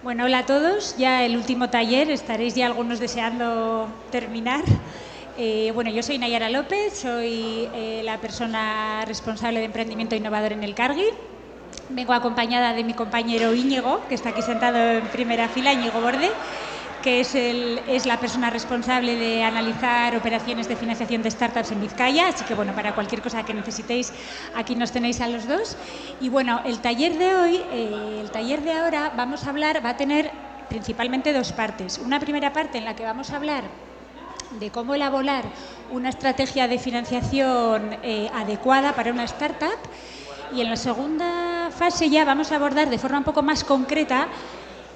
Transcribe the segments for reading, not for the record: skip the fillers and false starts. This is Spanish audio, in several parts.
Bueno, hola a todos. Ya el último taller, estaréis ya algunos deseando terminar. Bueno, yo soy Nayara López, soy la persona responsable de emprendimiento innovador en el Cargi. Vengo acompañada de mi compañero Íñigo, que está aquí sentado en primera fila, Íñigo Borde, que es la persona responsable de analizar operaciones de financiación de startups en Vizcaya. Así que, bueno, para cualquier cosa que necesitéis, aquí nos tenéis a los dos. Y, bueno, el taller de hoy, el taller de ahora, va a tener principalmente dos partes. Una primera parte en la que vamos a hablar de cómo elaborar una estrategia de financiación adecuada para una startup. Y en la segunda fase ya vamos a abordar de forma un poco más concreta,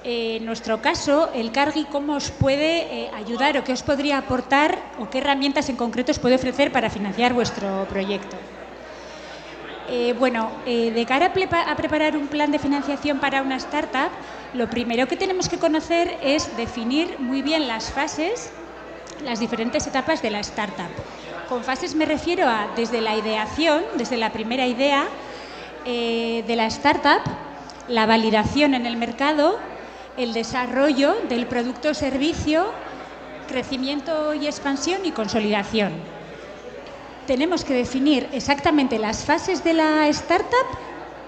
en nuestro caso, el Cargi, cómo os puede ayudar o qué os podría aportar o qué herramientas en concreto os puede ofrecer para financiar vuestro proyecto. De cara a preparar un plan de financiación para una startup, lo primero que tenemos que conocer es definir muy bien las fases, las diferentes etapas de la startup. Con fases me refiero a desde la ideación, desde la primera idea de la startup, la validación en el mercado, el desarrollo del producto o servicio, crecimiento y expansión y consolidación. Tenemos que definir exactamente las fases de la startup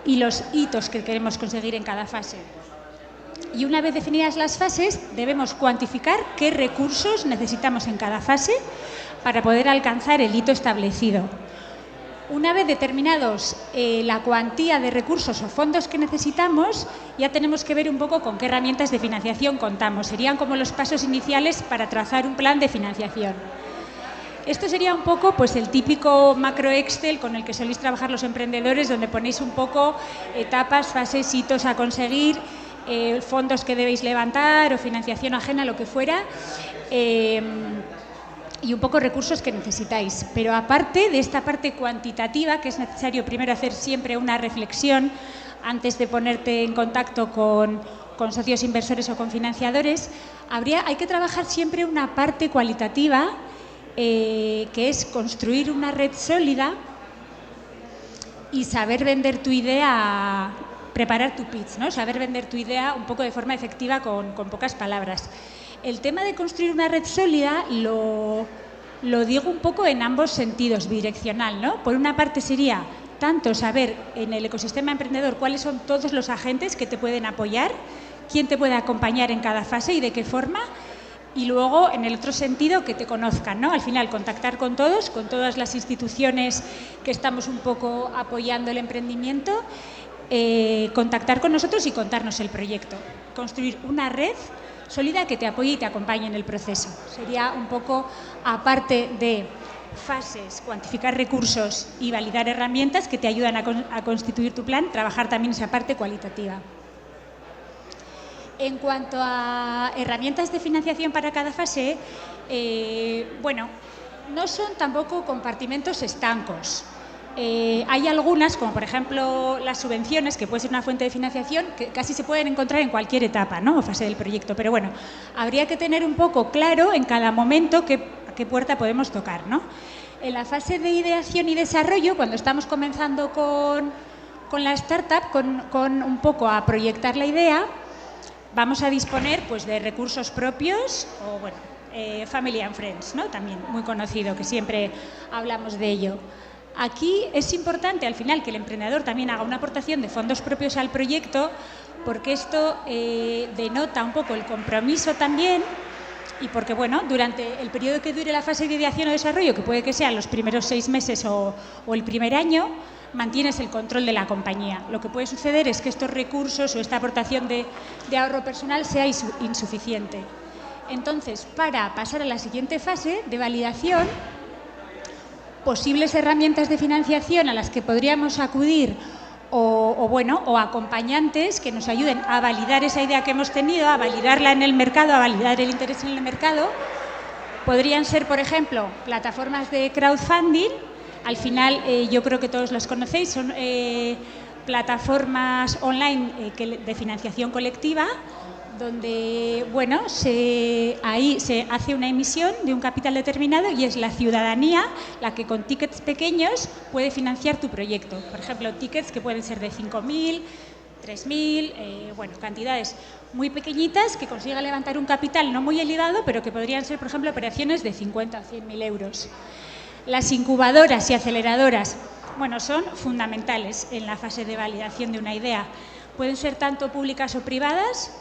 y los hitos que queremos conseguir en cada fase. Y una vez definidas las fases, debemos cuantificar qué recursos necesitamos en cada fase para poder alcanzar el hito establecido. Una vez determinados la cuantía de recursos o fondos que necesitamos, ya tenemos que ver un poco con qué herramientas de financiación contamos. Serían como los pasos iniciales para trazar un plan de financiación. Esto sería un poco pues, el típico macro Excel con el que soléis trabajar los emprendedores, donde ponéis un poco etapas, fases, hitos a conseguir, fondos que debéis levantar o financiación ajena, lo que fuera. Y un poco recursos que necesitáis. Pero aparte de esta parte cuantitativa, que es necesario primero hacer siempre una reflexión antes de ponerte en contacto con socios inversores o con financiadores, hay que trabajar siempre una parte cualitativa, que es construir una red sólida y saber vender tu idea, preparar tu pitch, ¿no? Saber vender tu idea un poco de forma efectiva con pocas palabras. El tema de construir una red sólida lo digo un poco en ambos sentidos, bidireccional, ¿no? Por una parte sería tanto saber en el ecosistema emprendedor cuáles son todos los agentes que te pueden apoyar, quién te puede acompañar en cada fase y de qué forma, y luego en el otro sentido que te conozcan, ¿no? Al final contactar con todas las instituciones que estamos un poco apoyando el emprendimiento, contactar con nosotros y contarnos el proyecto. Construir una red sólida que te apoye y te acompañe en el proceso. Sería un poco, aparte de fases, cuantificar recursos y validar herramientas que te ayudan a constituir tu plan, trabajar también esa parte cualitativa. En cuanto a herramientas de financiación para cada fase, no son tampoco compartimentos estancos. Hay algunas, como por ejemplo las subvenciones, que puede ser una fuente de financiación, que casi se pueden encontrar en cualquier etapa, ¿no? O fase del proyecto. Pero bueno, habría que tener un poco claro en cada momento a qué puerta podemos tocar, ¿no? En la fase de ideación y desarrollo, cuando estamos comenzando con la startup, con un poco a proyectar la idea, vamos a disponer pues, de recursos propios o, Family and Friends, ¿no? También muy conocido, que siempre hablamos de ello. Aquí es importante al final que el emprendedor también haga una aportación de fondos propios al proyecto, porque esto denota un poco el compromiso también y porque, durante el periodo que dure la fase de ideación o desarrollo, que puede que sean los primeros 6 meses o el primer año, mantienes el control de la compañía. Lo que puede suceder es que estos recursos o esta aportación de ahorro personal sea insuficiente. Entonces, para pasar a la siguiente fase de validación, posibles herramientas de financiación a las que podríamos acudir o acompañantes que nos ayuden a validar esa idea que hemos tenido, a validarla en el mercado, a validar el interés en el mercado, podrían ser, por ejemplo, plataformas de crowdfunding. Al final, yo creo que todos las conocéis, son plataformas online de financiación colectiva, donde ahí se hace una emisión de un capital determinado y es la ciudadanía la que con tickets pequeños puede financiar tu proyecto. Por ejemplo, tickets que pueden ser de 5.000, 3.000, bueno, cantidades muy pequeñitas que consiga levantar un capital no muy elevado, pero que podrían ser, por ejemplo, operaciones de 50 o 100.000 euros. Las incubadoras y aceleradoras, bueno, son fundamentales en la fase de validación de una idea. Pueden ser tanto públicas o privadas.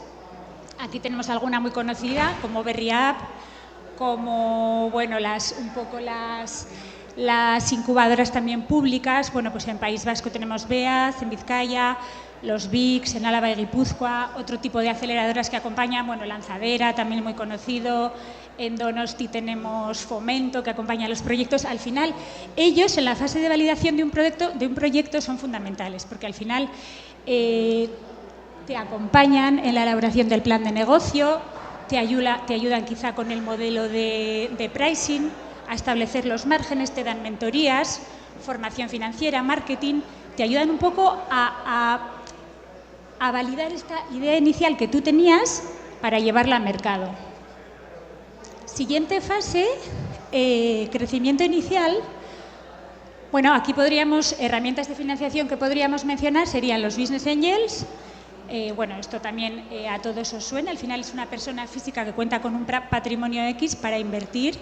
Aquí tenemos alguna muy conocida, como Berry Up, como, bueno, las incubadoras también públicas. Bueno, pues en País Vasco tenemos BEAZ, en Vizcaya, los BICs, en Álava y Guipúzcoa, otro tipo de aceleradoras que acompañan, bueno, Lanzadera, también muy conocido, en Donosti tenemos Fomento, que acompaña a los proyectos. Al final, ellos en la fase de validación de un proyecto son fundamentales, porque al final te acompañan en la elaboración del plan de negocio, te ayudan quizá con el modelo de pricing, a establecer los márgenes, te dan mentorías, formación financiera, marketing, te ayudan un poco a validar esta idea inicial que tú tenías para llevarla al mercado. Siguiente fase, crecimiento inicial. Bueno, aquí herramientas de financiación que podríamos mencionar serían los Business Angels. Bueno, esto también a todos os suena. Al final es una persona física que cuenta con un patrimonio X para invertir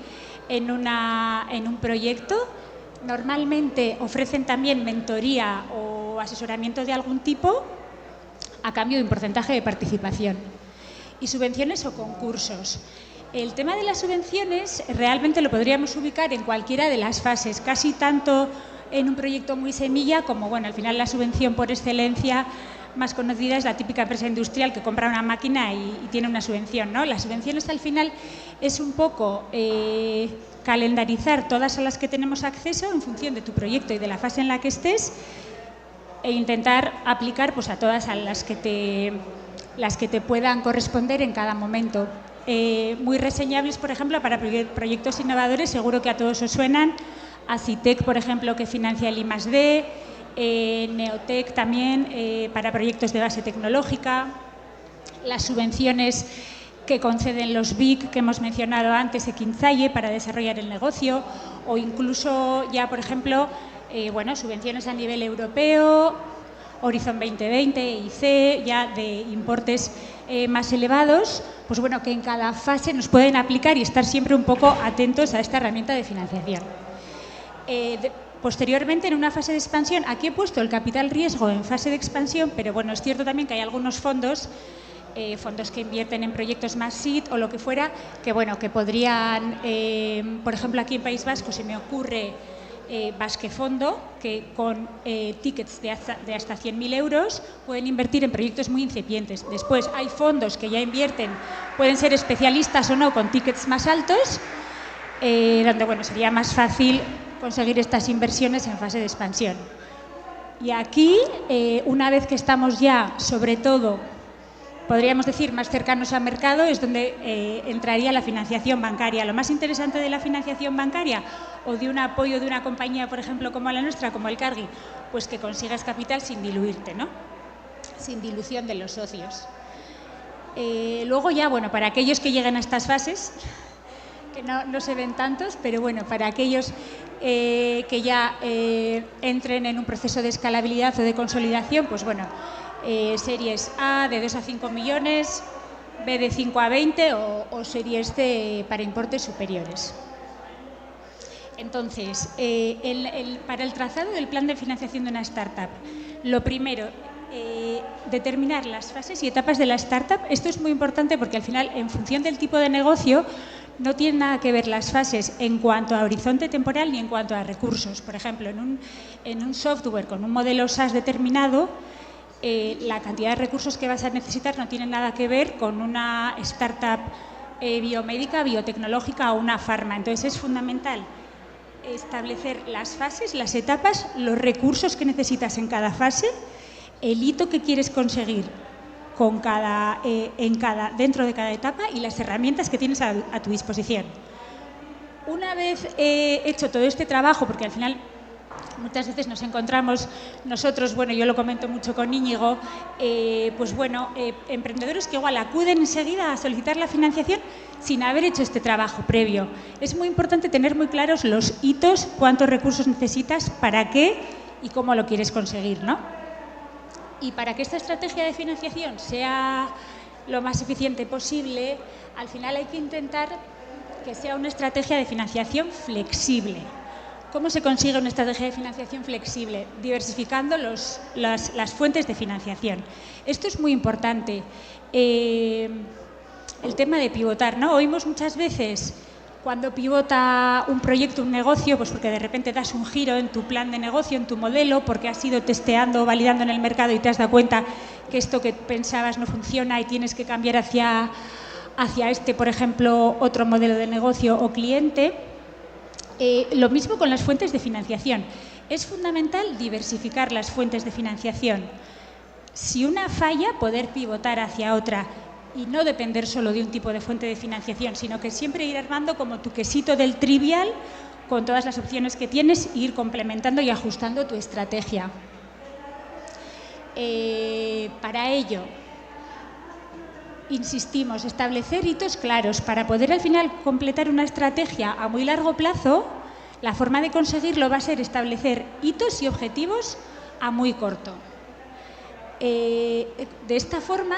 en un proyecto. Normalmente ofrecen también mentoría o asesoramiento de algún tipo a cambio de un porcentaje de participación. Y subvenciones o concursos. El tema de las subvenciones realmente lo podríamos ubicar en cualquiera de las fases, casi tanto en un proyecto muy semilla como, bueno, al final la subvención por excelencia más conocida es la típica empresa industrial que compra una máquina y tiene una subvención, ¿no? Las subvenciones al final es un poco calendarizar todas a las que tenemos acceso en función de tu proyecto y de la fase en la que estés e intentar aplicar pues, a todas a las que te puedan corresponder en cada momento. Muy reseñables, por ejemplo, para proyectos innovadores, seguro que a todos os suenan, Acitec, por ejemplo, que financia el I+D, Neotec también para proyectos de base tecnológica, las subvenciones que conceden los BIC que hemos mencionado antes, Ekinzalle, para desarrollar el negocio, o incluso ya, por ejemplo, bueno, subvenciones a nivel europeo, Horizon 2020, EIC, ya de importes más elevados, pues bueno, que en cada fase nos pueden aplicar y estar siempre un poco atentos a esta herramienta de financiación. Posteriormente, en una fase de expansión, aquí he puesto el capital riesgo en fase de expansión, pero bueno, es cierto también que hay algunos fondos que invierten en proyectos más SID o lo que fuera, que bueno, que podrían, por ejemplo, aquí en País Vasco se me ocurre Basque Fondo, que con tickets de hasta 100.000 euros pueden invertir en proyectos muy incipientes. Después hay fondos que ya invierten, pueden ser especialistas o no, con tickets más altos, donde bueno, sería más fácil conseguir estas inversiones en fase de expansión. Y aquí, una vez que estamos ya, sobre todo, podríamos decir, más cercanos al mercado, es donde entraría la financiación bancaria. Lo más interesante de la financiación bancaria o de un apoyo de una compañía, por ejemplo, como la nuestra, como el Cargi, pues que consigas capital sin diluirte, ¿no? Sin dilución de los socios. Luego ya, bueno, para aquellos que lleguen a estas fases, que no se ven tantos, pero bueno, para aquellos que ya entren en un proceso de escalabilidad o de consolidación, pues bueno, series A de 2 a 5 millones, B de 5 a 20 o series C para importes superiores. Entonces, para el trazado del plan de financiación de una startup, lo primero, determinar las fases y etapas de la startup. Esto es muy importante porque al final, en función del tipo de negocio, no tienen nada que ver las fases en cuanto a horizonte temporal ni en cuanto a recursos. Por ejemplo, en un software con un modelo SaaS determinado, la cantidad de recursos que vas a necesitar no tiene nada que ver con una startup biomédica, biotecnológica o una farma. Entonces es fundamental establecer las fases, las etapas, los recursos que necesitas en cada fase, el hito que quieres conseguir dentro de cada etapa y las herramientas que tienes a tu disposición. Una vez hecho todo este trabajo, porque al final muchas veces nos encontramos nosotros, bueno, yo lo comento mucho con Íñigo, pues bueno, emprendedores que igual acuden enseguida a solicitar la financiación sin haber hecho este trabajo previo. Es muy importante tener muy claros los hitos, cuántos recursos necesitas, para qué y cómo lo quieres conseguir, ¿no? Y para que esta estrategia de financiación sea lo más eficiente posible, al final hay que intentar que sea una estrategia de financiación flexible. ¿Cómo se consigue una estrategia de financiación flexible? Diversificando las fuentes de financiación. Esto es muy importante. El tema de pivotar, ¿no? Oímos muchas veces cuando pivota un proyecto, un negocio, pues porque de repente das un giro en tu plan de negocio, en tu modelo, porque has ido testeando o validando en el mercado y te has dado cuenta que esto que pensabas no funciona y tienes que cambiar hacia este, por ejemplo, otro modelo de negocio o cliente. Lo mismo con las fuentes de financiación. Es fundamental diversificar las fuentes de financiación. Si una falla, poder pivotar hacia otra y no depender solo de un tipo de fuente de financiación, sino que siempre ir armando como tu quesito del trivial con todas las opciones que tienes e ir complementando y ajustando tu estrategia. Para ello, insistimos, establecer hitos claros para poder al final completar una estrategia a muy largo plazo. La forma de conseguirlo va a ser establecer hitos y objetivos a muy corto. De esta forma,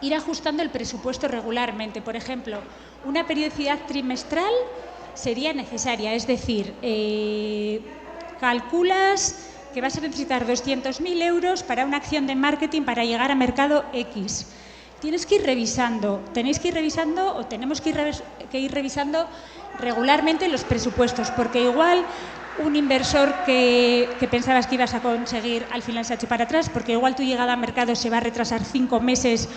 ir ajustando el presupuesto regularmente. Por ejemplo, una periodicidad trimestral sería necesaria, es decir, calculas que vas a necesitar 200.000 euros para una acción de marketing para llegar a mercado X. Tienes que ir revisando, tenéis que ir revisando o tenemos que ir revisando regularmente los presupuestos, porque igual un inversor que pensabas que ibas a conseguir al final se ha hecho para atrás, porque igual tu llegada a mercado se va a retrasar 5 meses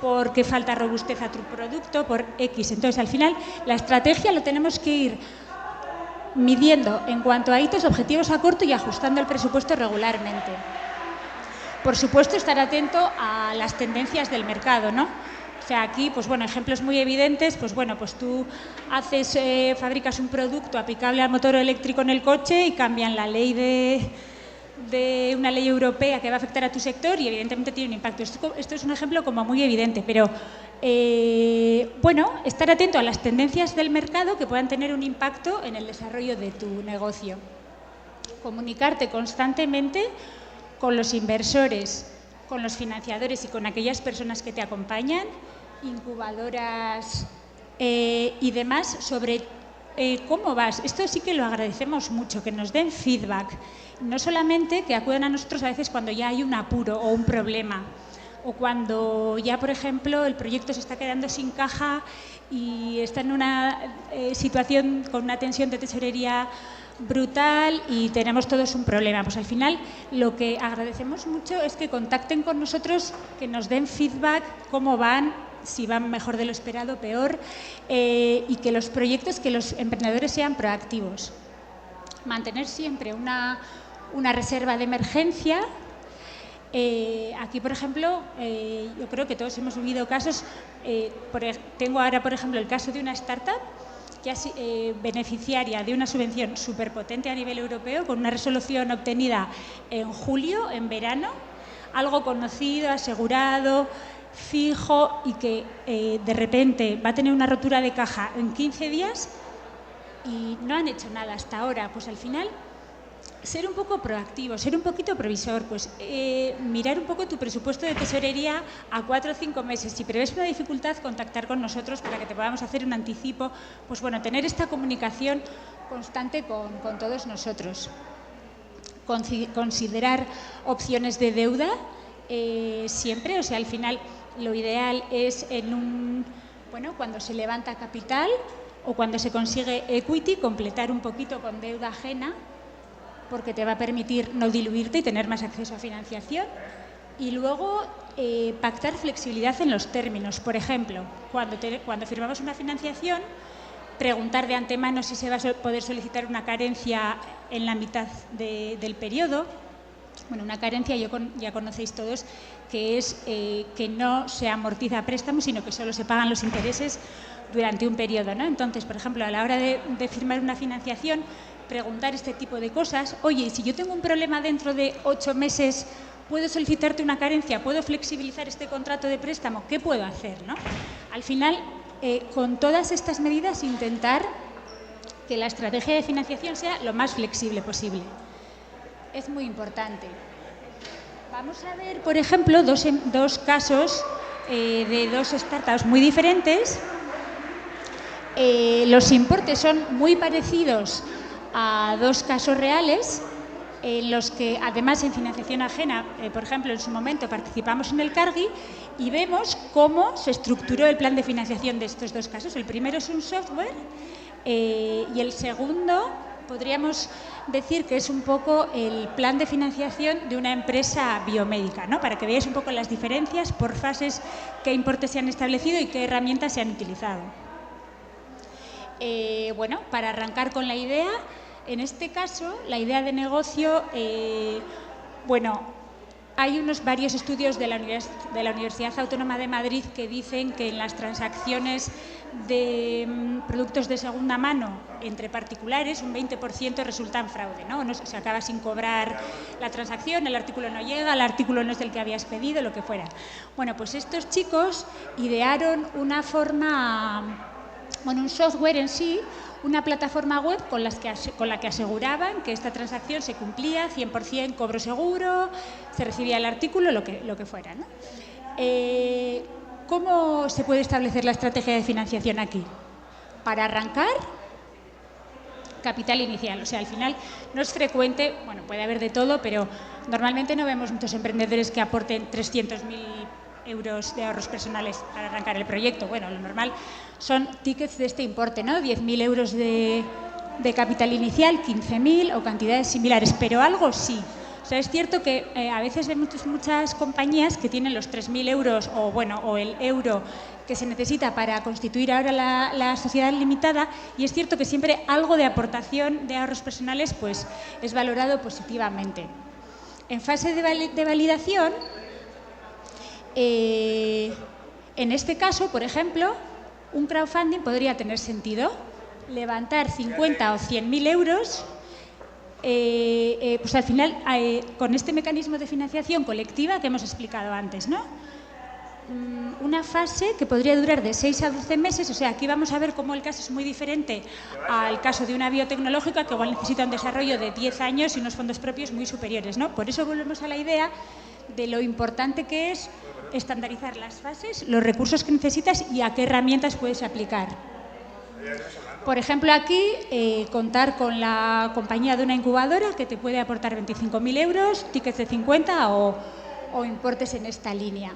porque falta robustez a tu producto, por X. Entonces, al final, la estrategia lo tenemos que ir midiendo en cuanto a hitos, objetivos a corto y ajustando el presupuesto regularmente. Por supuesto, estar atento a las tendencias del mercado, ¿no? O sea, aquí, pues bueno, ejemplos muy evidentes, pues bueno, pues tú fabricas un producto aplicable al motor eléctrico en el coche y cambian la ley de una ley europea que va a afectar a tu sector y evidentemente tiene un impacto. Esto es un ejemplo como muy evidente, pero bueno, estar atento a las tendencias del mercado que puedan tener un impacto en el desarrollo de tu negocio. Comunicarte constantemente con los inversores, con los financiadores y con aquellas personas que te acompañan, incubadoras y demás, sobre cómo vas. Esto sí que lo agradecemos mucho, que nos den feedback. No solamente que acudan a nosotros a veces cuando ya hay un apuro o un problema, o cuando ya, por ejemplo, el proyecto se está quedando sin caja y está en una situación con una tensión de tesorería brutal y tenemos todos un problema. Pues al final lo que agradecemos mucho es que contacten con nosotros, que nos den feedback, cómo van, si van mejor de lo esperado, peor, y que los proyectos, que los emprendedores sean proactivos. Mantener siempre una reserva de emergencia. Aquí, por ejemplo, yo creo que todos hemos vivido casos. Tengo ahora, por ejemplo, el caso de una startup que es beneficiaria de una subvención superpotente a nivel europeo, con una resolución obtenida en julio, en verano, algo conocido, asegurado, fijo, y que de repente va a tener una rotura de caja en 15 días y no han hecho nada hasta ahora. Pues al final, ser un poco proactivo, ser un poquito provisor, pues mirar un poco tu presupuesto de tesorería a 4 o 5 meses. Si prevés una dificultad, contactar con nosotros para que te podamos hacer un anticipo. Pues bueno, tener esta comunicación constante con todos nosotros. Considerar opciones de deuda siempre, o sea, al final lo ideal es cuando se levanta capital o cuando se consigue equity, completar un poquito con deuda ajena, porque te va a permitir no diluirte y tener más acceso a financiación. Y luego pactar flexibilidad en los términos. Por ejemplo, cuando firmamos una financiación, preguntar de antemano si se va a poder solicitar una carencia en la mitad del periodo. Bueno, una carencia, ya conocéis todos, que es que no se amortiza a préstamo, sino que solo se pagan los intereses durante un periodo, ¿no? Entonces, por ejemplo, a la hora de firmar una financiación, preguntar este tipo de cosas. Oye, si yo tengo un problema dentro de 8 meses, ¿puedo solicitarte una carencia? ¿Puedo flexibilizar este contrato de préstamo? ¿Qué puedo hacer, no? Al final, con todas estas medidas, intentar que la estrategia de financiación sea lo más flexible posible. Es muy importante. Vamos a ver, por ejemplo, dos casos de dos startups muy diferentes. Los importes son muy parecidos a dos casos reales, en los que, además, en financiación ajena, por ejemplo, en su momento participamos en el Cargi y vemos cómo se estructuró el plan de financiación de estos dos casos. El primero es un software y el segundo podríamos decir que es un poco el plan de financiación de una empresa biomédica, ¿no? Para que veáis un poco las diferencias por fases, qué importes se han establecido y qué herramientas se han utilizado. Bueno, para arrancar con la idea, en este caso, la idea de negocio, bueno, hay varios estudios de la Universidad Autónoma de Madrid que dicen que en las transacciones de productos de segunda mano entre particulares, un 20% resultan fraude, ¿no? Se acaba sin cobrar la transacción, el artículo no llega, el artículo no es el que habías pedido, lo que fuera. Bueno, pues estos chicos idearon una forma, bueno, un software en sí, una plataforma web con la que aseguraban que esta transacción se cumplía, 100% cobro seguro, se recibía el artículo, lo que fuera, ¿no? ¿Cómo se puede establecer la estrategia de financiación aquí? Para arrancar, capital inicial. O sea, al final no es frecuente, bueno, puede haber de todo, pero normalmente no vemos muchos emprendedores que aporten 300.000 euros de ahorros personales para arrancar el proyecto. Bueno, lo normal son tickets de este importe, ¿no? 10.000 euros de capital inicial, 15.000 o cantidades similares, pero algo sí. O sea, es cierto que a veces hay muchas compañías que tienen los 3.000 euros o el euro que se necesita para constituir ahora la sociedad limitada, y es cierto que siempre algo de aportación de ahorros personales pues es valorado positivamente. En fase de validación, en este caso, por ejemplo, un crowdfunding podría tener sentido. Levantar 50 o 100.000 euros, pues al final, con este mecanismo de financiación colectiva que hemos explicado antes, ¿no? Una fase que podría durar de 6 a 12 meses, o sea, aquí vamos a ver cómo el caso es muy diferente al caso de una biotecnológica que igual necesita un desarrollo de 10 años y unos fondos propios muy superiores, ¿no? Por eso volvemos a la idea de lo importante que es estandarizar las fases, los recursos que necesitas y a qué herramientas puedes aplicar. Por ejemplo, aquí contar con la compañía de una incubadora que te puede aportar 25.000 euros, tickets de 50 o importes en esta línea.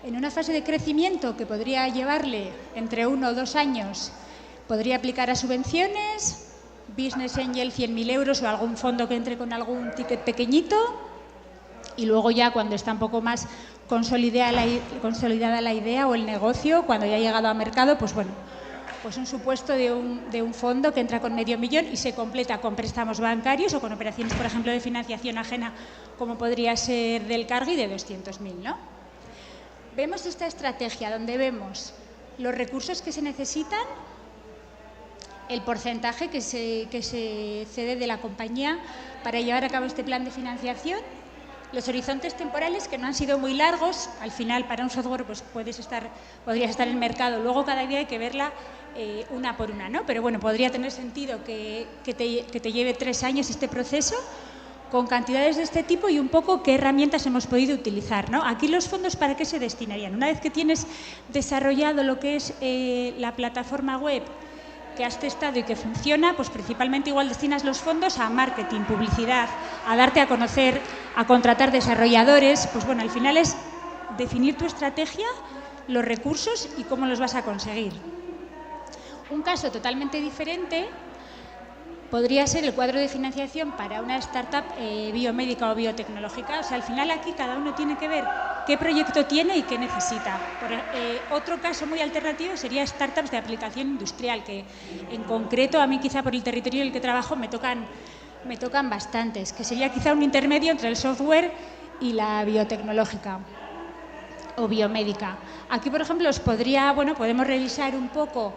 En una fase de crecimiento que podría llevarle entre 1 o 2 años, podría aplicar a subvenciones, Business Angel 100.000 euros o algún fondo que entre con algún ticket pequeñito, y luego ya cuando está un poco más consolidada la idea o el negocio, cuando ya ha llegado a mercado, pues bueno, pues un supuesto de un fondo que entra con $500.000 y se completa con préstamos bancarios o con operaciones, por ejemplo, de financiación ajena, como podría ser del Cargi, de 200.000, ¿no? Vemos esta estrategia donde vemos los recursos que se necesitan, el porcentaje que se cede de la compañía para llevar a cabo este plan de financiación, los horizontes temporales que no han sido muy largos. Al final, para un software pues podrías estar en el mercado, luego cada día hay que verla una por una, ¿no? Pero bueno, podría tener sentido que te lleve 3 años este proceso, con cantidades de este tipo y un poco qué herramientas hemos podido utilizar, ¿no? Aquí los fondos, ¿para qué se destinarían? Una vez que tienes desarrollado lo que es la plataforma web que has testado y que funciona, pues principalmente igual destinas los fondos a marketing, publicidad, a darte a conocer, a contratar desarrolladores. Pues bueno, al final es definir tu estrategia, los recursos y cómo los vas a conseguir. Un caso totalmente diferente podría ser el cuadro de financiación para una startup biomédica o biotecnológica. O sea, al final aquí cada uno tiene que ver qué proyecto tiene y qué necesita. Otro caso muy alternativo sería startups de aplicación industrial, que en concreto a mí quizá por el territorio en el que trabajo me tocan bastantes, que sería quizá un intermedio entre el software y la biotecnológica o biomédica. Aquí, por ejemplo, podemos revisar un poco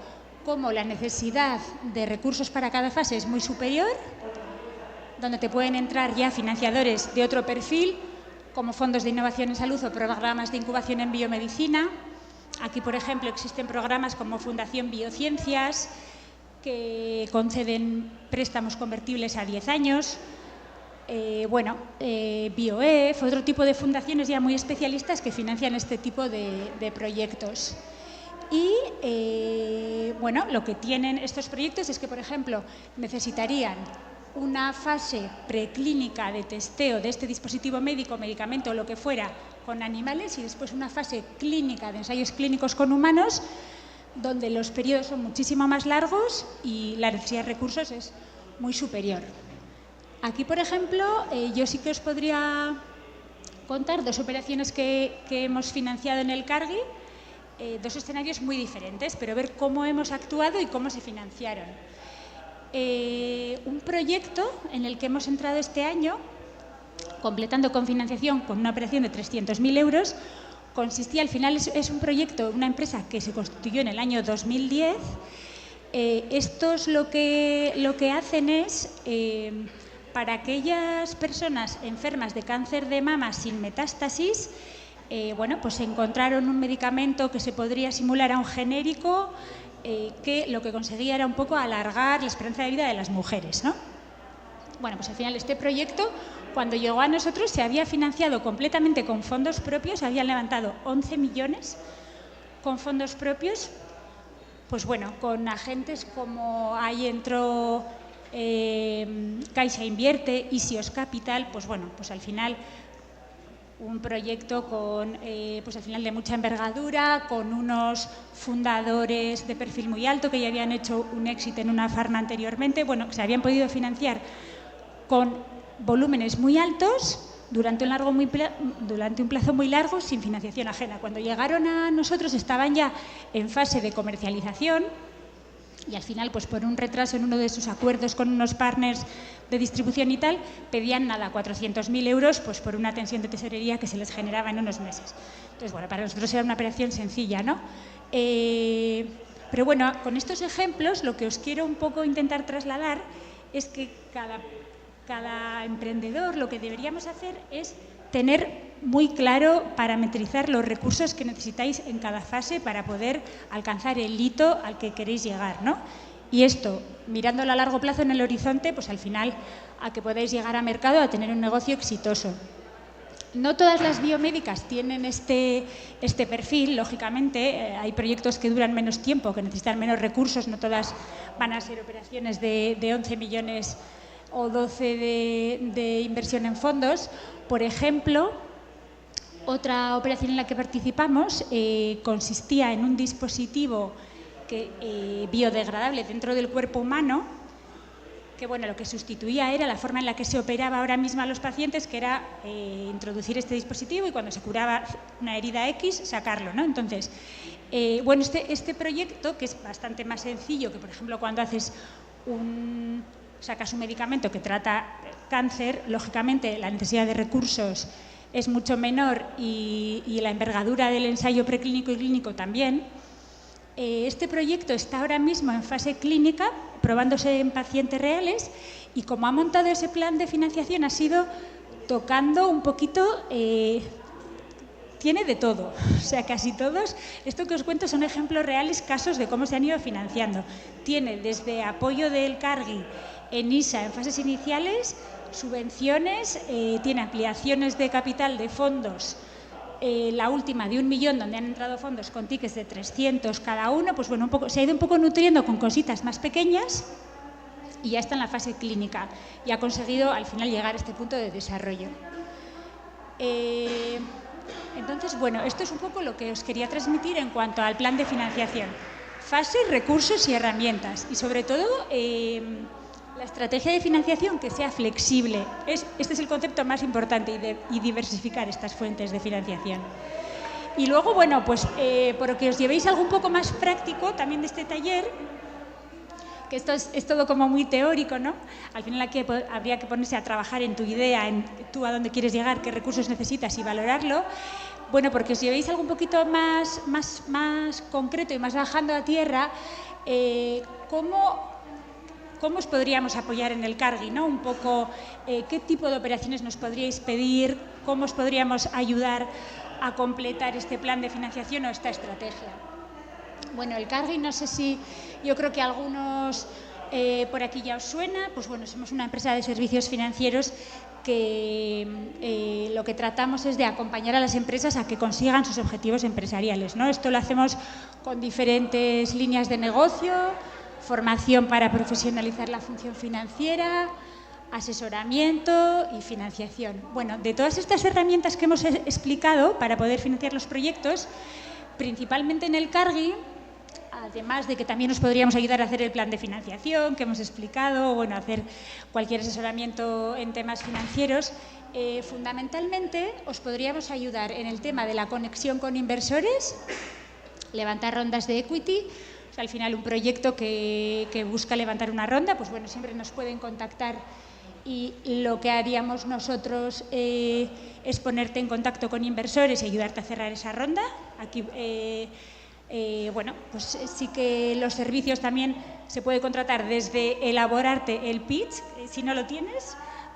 cómo la necesidad de recursos para cada fase es muy superior, donde te pueden entrar ya financiadores de otro perfil, como fondos de innovación en salud o programas de incubación en biomedicina. Aquí, por ejemplo, existen programas como Fundación Biociencias, que conceden préstamos convertibles a 10 años. BioEF, otro tipo de fundaciones ya muy especialistas que financian este tipo de proyectos. Y, lo que tienen estos proyectos es que, por ejemplo, necesitarían una fase preclínica de testeo de este dispositivo médico, medicamento o lo que fuera con animales y después una fase clínica de ensayos clínicos con humanos, donde los periodos son muchísimo más largos y la necesidad de recursos es muy superior. Aquí, por ejemplo, yo sí que os podría contar dos operaciones que hemos financiado en el Cargi, dos escenarios muy diferentes, pero ver cómo hemos actuado y cómo se financiaron. Un proyecto en el que hemos entrado este año, completando con financiación con una operación de 300.000 euros, consistía, al final es un proyecto, una empresa que se constituyó en el año 2010. Estos lo que hacen es, para aquellas personas enfermas de cáncer de mama sin metástasis, pues encontraron un medicamento que se podría simular a un genérico, que lo que conseguía era un poco alargar la esperanza de vida de las mujeres, ¿no? Bueno, pues al final este proyecto, cuando llegó a nosotros, se había financiado completamente con fondos propios, se habían levantado 11 millones con fondos propios, pues bueno, con agentes como ahí entró Caixa Invierte, Isios Capital, pues bueno, pues al final un proyecto con, pues al final de mucha envergadura, con unos fundadores de perfil muy alto que ya habían hecho un éxito en una farma anteriormente, bueno, se habían podido financiar con volúmenes muy altos durante un plazo muy largo sin financiación ajena. Cuando llegaron a nosotros estaban ya en fase de comercialización y al final, pues por un retraso en uno de sus acuerdos con unos partners de distribución y tal, pedían 400.000 euros pues por una tensión de tesorería que se les generaba en unos meses. Entonces, bueno, para nosotros era una operación sencilla, ¿no? Pero bueno, con estos ejemplos lo que os quiero un poco intentar trasladar es que cada emprendedor lo que deberíamos hacer es tener muy claro, parametrizar los recursos que necesitáis en cada fase para poder alcanzar el hito al que queréis llegar, ¿no? Y esto, mirándolo a largo plazo en el horizonte, pues al final a que podáis llegar a mercado, a tener un negocio exitoso. No todas las biomédicas tienen este perfil, lógicamente. Hay proyectos que duran menos tiempo, que necesitan menos recursos, no todas van a ser operaciones de 11 millones o 12 de inversión en fondos. Por ejemplo, otra operación en la que participamos consistía en un dispositivo biodegradable dentro del cuerpo humano, que bueno, lo que sustituía era la forma en la que se operaba ahora mismo a los pacientes, que era introducir este dispositivo y cuando se curaba una herida X, sacarlo, ¿no? Entonces, este proyecto, que es bastante más sencillo que, por ejemplo, cuando sacas un medicamento que trata cáncer, lógicamente la necesidad de recursos es mucho menor y la envergadura del ensayo preclínico y clínico también. Este proyecto está ahora mismo en fase clínica, probándose en pacientes reales, y como ha montado ese plan de financiación ha sido tocando un poquito, tiene de todo, o sea, casi todos, esto que os cuento son ejemplos reales, casos de cómo se han ido financiando. Tiene desde apoyo del Cargi en ISA en fases iniciales, subvenciones, tiene ampliaciones de capital de fondos, la última de 1 millón, donde han entrado fondos con tickets de 300 cada uno, pues bueno, se ha ido un poco nutriendo con cositas más pequeñas y ya está en la fase clínica y ha conseguido al final llegar a este punto de desarrollo. Entonces, bueno, esto es un poco lo que os quería transmitir en cuanto al plan de financiación. Fases, recursos y herramientas y sobre todo la estrategia de financiación que sea flexible. Este es el concepto más importante y diversificar estas fuentes de financiación. Y luego, bueno, pues por que os llevéis algo un poco más práctico también de este taller, que esto es todo como muy teórico, ¿no? Al final aquí habría que ponerse a trabajar en tu idea, en tú a dónde quieres llegar, qué recursos necesitas y valorarlo. Bueno, porque os llevéis algo un poquito más concreto y más bajando a tierra, ¿cómo os podríamos apoyar en el Cargi, ¿no? Un poco qué tipo de operaciones nos podríais pedir, cómo os podríamos ayudar a completar este plan de financiación o esta estrategia. Bueno, el Cargi, no sé si, yo creo que algunos por aquí ya os suena, pues bueno, somos una empresa de servicios financieros que lo que tratamos es de acompañar a las empresas a que consigan sus objetivos empresariales, ¿no? Esto lo hacemos con diferentes líneas de negocio, formación para profesionalizar la función financiera, asesoramiento y financiación. Bueno, de todas estas herramientas que hemos explicado para poder financiar los proyectos, principalmente en el Cargi, además de que también nos podríamos ayudar a hacer el plan de financiación que hemos explicado, bueno, hacer cualquier asesoramiento en temas financieros, fundamentalmente os podríamos ayudar en el tema de la conexión con inversores, levantar rondas de equity. O sea, al final un proyecto que busca levantar una ronda, pues bueno, siempre nos pueden contactar y lo que haríamos nosotros es ponerte en contacto con inversores y ayudarte a cerrar esa ronda. Aquí bueno, pues sí que los servicios también se puede contratar desde elaborarte el pitch, si no lo tienes,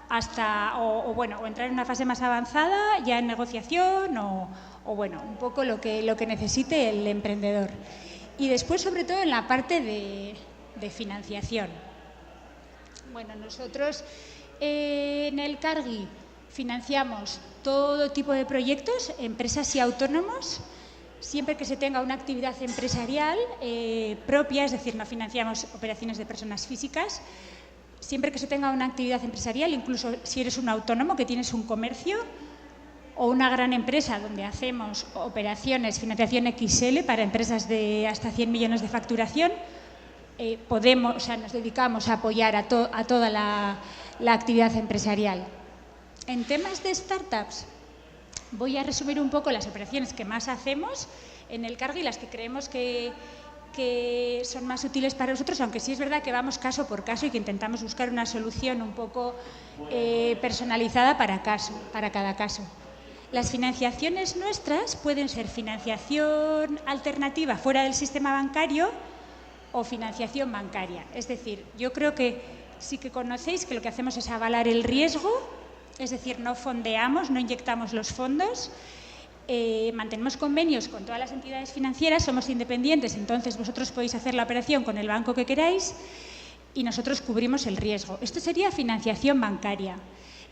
hasta o entrar en una fase más avanzada, ya en negociación o bueno, un poco lo que necesite el emprendedor. Y después, sobre todo, en la parte de financiación. Bueno, nosotros en el Cargi financiamos todo tipo de proyectos, empresas y autónomos, siempre que se tenga una actividad empresarial propia, es decir, no financiamos operaciones de personas físicas, siempre que se tenga una actividad empresarial, incluso si eres un autónomo que tienes un comercio o una gran empresa donde hacemos operaciones, financiación XL para empresas de hasta 100 millones de facturación, nos dedicamos a apoyar a toda la actividad empresarial. En temas de startups, voy a resumir un poco las operaciones que más hacemos en el Cargi, las que creemos que son más útiles para nosotros, aunque sí es verdad que vamos caso por caso y que intentamos buscar una solución un poco personalizada para cada caso. Las financiaciones nuestras pueden ser financiación alternativa fuera del sistema bancario o financiación bancaria. Es decir, yo creo que sí que conocéis que lo que hacemos es avalar el riesgo, es decir, no fondeamos, no inyectamos los fondos, mantenemos convenios con todas las entidades financieras, somos independientes, entonces vosotros podéis hacer la operación con el banco que queráis y nosotros cubrimos el riesgo. Esto sería financiación bancaria.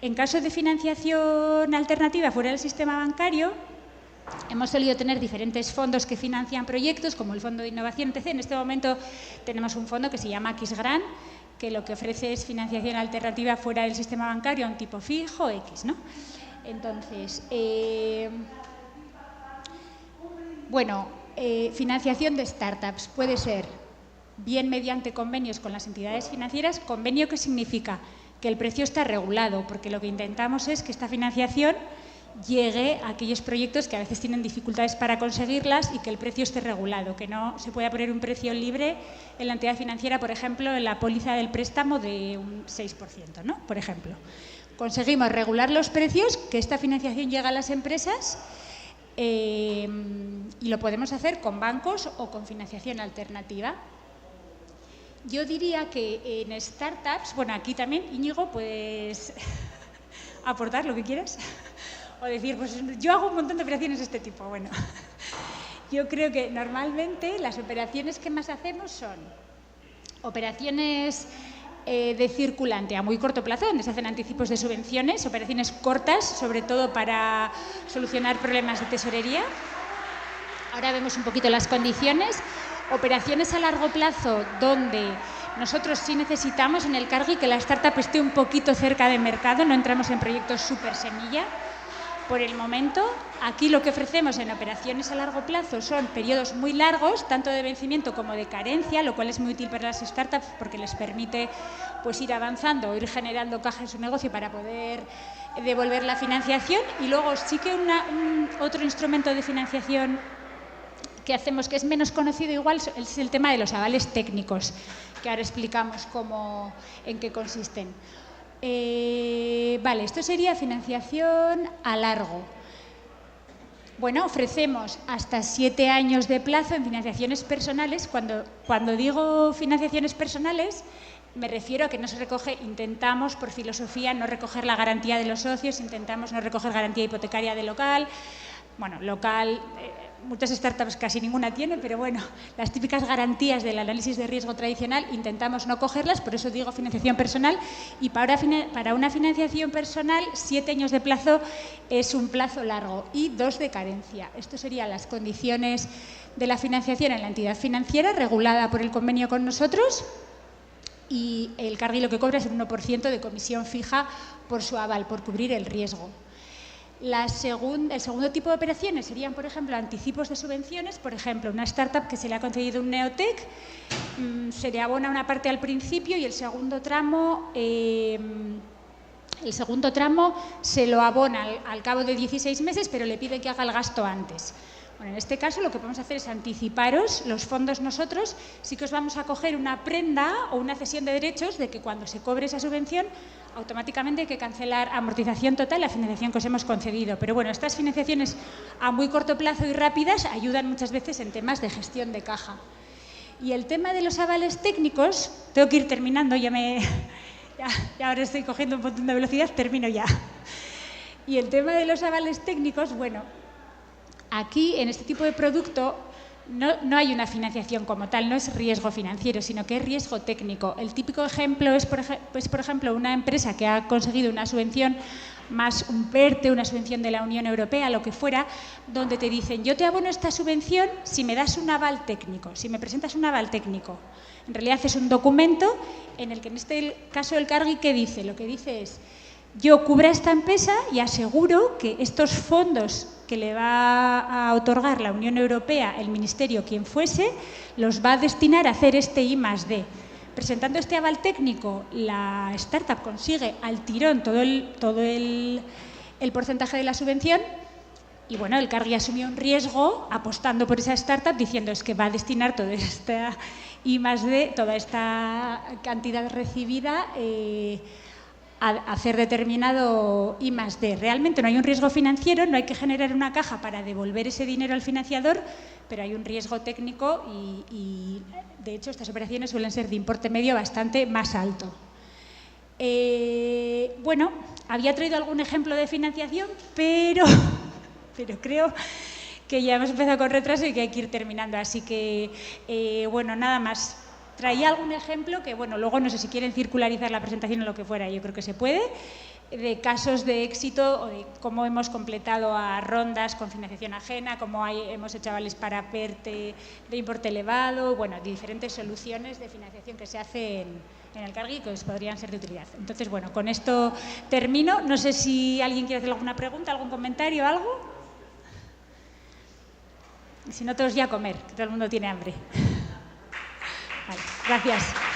En caso de financiación alternativa fuera del sistema bancario, hemos solido tener diferentes fondos que financian proyectos, como el Fondo de Innovación, etc. En este momento tenemos un fondo que se llama Xgrant, que lo que ofrece es financiación alternativa fuera del sistema bancario a un tipo fijo X, ¿no? Entonces, financiación de startups puede ser bien mediante convenios con las entidades financieras. Convenio, ¿qué significa? Que el precio está regulado, porque lo que intentamos es que esta financiación llegue a aquellos proyectos que a veces tienen dificultades para conseguirlas y que el precio esté regulado, que no se pueda poner un precio libre en la entidad financiera, por ejemplo, en la póliza del préstamo de un 6%, ¿no? Por ejemplo. Conseguimos regular los precios, que esta financiación llega a las empresas y lo podemos hacer con bancos o con financiación alternativa. Yo diría que en startups, bueno, aquí también, Íñigo, puedes aportar lo que quieras. O decir, pues yo hago un montón de operaciones de este tipo. Bueno, yo creo que normalmente las operaciones que más hacemos son operaciones de circulante a muy corto plazo, donde se hacen anticipos de subvenciones, operaciones cortas, sobre todo para solucionar problemas de tesorería. Ahora vemos un poquito las condiciones. Operaciones a largo plazo, donde nosotros sí necesitamos en el Cargi que la startup esté un poquito cerca de mercado, no entramos en proyectos súper semilla. Por el momento, aquí lo que ofrecemos en operaciones a largo plazo son periodos muy largos, tanto de vencimiento como de carencia, lo cual es muy útil para las startups porque les permite pues, ir avanzando, ir generando caja en su negocio para poder devolver la financiación. Y luego sí que otro instrumento de financiación que hacemos, que es menos conocido igual, es el tema de los avales técnicos, que ahora explicamos en qué consisten. Vale, esto sería financiación a largo. Bueno, ofrecemos hasta 7 años de plazo en financiaciones personales. Cuando digo financiaciones personales, me refiero a que no se recoge, intentamos por filosofía no recoger la garantía de los socios, intentamos no recoger garantía hipotecaria de local. Bueno, local, muchas startups casi ninguna tiene, pero bueno, las típicas garantías del análisis de riesgo tradicional intentamos no cogerlas, por eso digo financiación personal, y para una financiación personal 7 años de plazo es un plazo largo y 2 de carencia. Esto serían las condiciones de la financiación en la entidad financiera regulada por el convenio con nosotros, y el cargui lo que cobra es el 1% de comisión fija por su aval, por cubrir el riesgo. El segundo tipo de operaciones serían, por ejemplo, anticipos de subvenciones. Por ejemplo, una startup que se le ha concedido un neotec, se le abona una parte al principio y el segundo tramo se lo abona al cabo de 16 meses, pero le pide que haga el gasto antes. Bueno, en este caso lo que podemos hacer es anticiparos los fondos nosotros, sí que os vamos a coger una prenda o una cesión de derechos de que cuando se cobre esa subvención automáticamente hay que cancelar amortización total la financiación que os hemos concedido. Pero bueno, estas financiaciones a muy corto plazo y rápidas ayudan muchas veces en temas de gestión de caja. Y el tema de los avales técnicos, tengo que ir terminando, ya ahora estoy cogiendo un montón de velocidad, termino ya. Y el tema de los avales técnicos, bueno, aquí, en este tipo de producto, no hay una financiación como tal, no es riesgo financiero, sino que es riesgo técnico. El típico ejemplo es, por ejemplo, una empresa que ha conseguido una subvención más un PERTE, una subvención de la Unión Europea, lo que fuera, donde te dicen, yo te abono esta subvención si me das un aval técnico, si me presentas un aval técnico. En realidad es un documento en el que, en este caso, el cargui, ¿qué dice? Lo que dice es, yo cubro a esta empresa y aseguro que estos fondos que le va a otorgar la Unión Europea, el Ministerio, quien fuese, los va a destinar a hacer este I+D. Presentando este aval técnico, la startup consigue al tirón todo el porcentaje de la subvención y, bueno, el cargui asumió un riesgo apostando por esa startup diciendo es que va a destinar toda esta I+D, toda esta cantidad recibida a hacer determinado I+D. Realmente no hay un riesgo financiero, no hay que generar una caja para devolver ese dinero al financiador, pero hay un riesgo técnico y de hecho, estas operaciones suelen ser de importe medio bastante más alto. Bueno, había traído algún ejemplo de financiación, pero creo que ya hemos empezado con retraso y que hay que ir terminando. Así que, bueno, nada más. Traía algún ejemplo que, bueno, luego no sé si quieren circularizar la presentación o lo que fuera, yo creo que se puede, de casos de éxito o de cómo hemos completado a rondas con financiación ajena, cómo hemos hecho avales para PERTE de importe elevado, bueno, diferentes soluciones de financiación que se hacen en el cargui que os podrían ser de utilidad. Entonces, bueno, con esto termino. No sé si alguien quiere hacer alguna pregunta, algún comentario, algo. Si no, todos ya a comer, que todo el mundo tiene hambre. Vale, gracias.